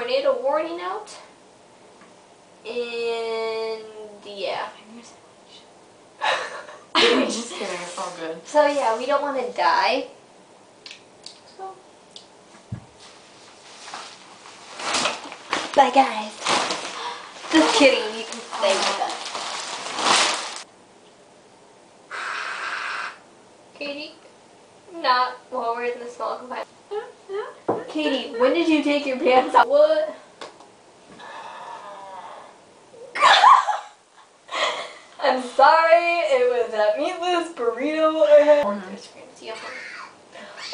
tornado warning out. And yeah. Just kidding, it's all good. So yeah, we don't want to die. So bye guys. Just kidding, you can stay with us. Katie, not while we're in the small confinement. Katie, when did you take your pants off? What? I'm sorry, it was that meatless burrito I had.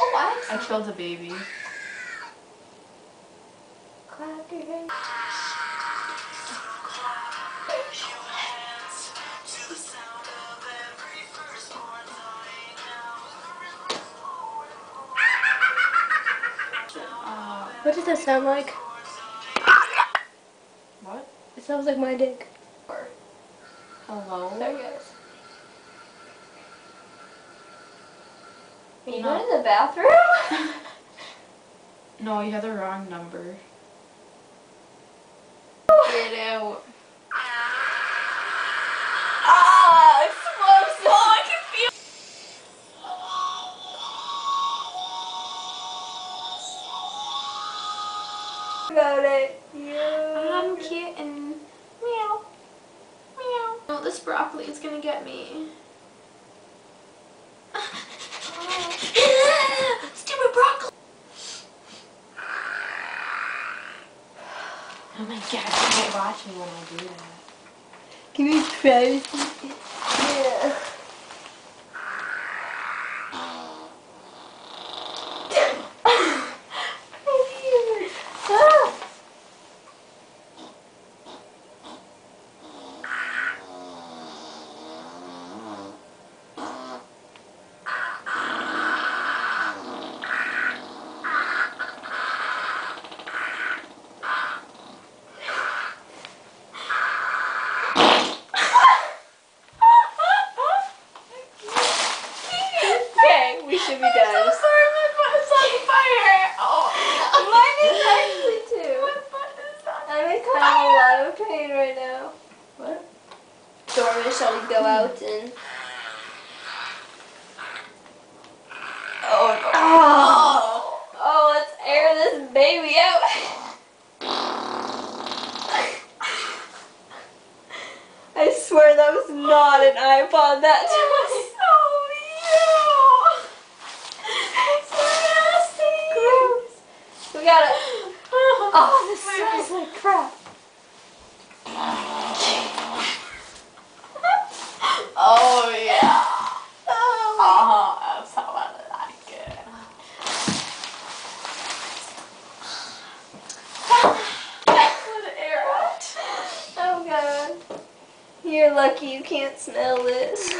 Oh, I killed a baby. Clap your hands. What does that sound like? What? It sounds like my dick. Hello? Sorry guys. Are you going to the bathroom? No, you had the wrong number. Get out. Ah, explosive! Oh, I can feel. Got it. Yeah. I'm kitten. Meow. Meow. Oh, this broccoli is gonna get me. Stupid broccoli! Oh my god, you can't watch me when I do that. Give me privacy. Yeah. We should be done. I'm so sorry, my butt is on fire. Oh, mine is actually too. My butt is on I'm in kind of a lot of pain right now. What? Dorman, shall we go out and... Oh no. Oh, let's air this baby out. I swear that was not an iPod that time. We gotta. Oh, this smells like crap. Oh yeah. That's how I like it. Let it air out. Oh god. You're lucky you can't smell this.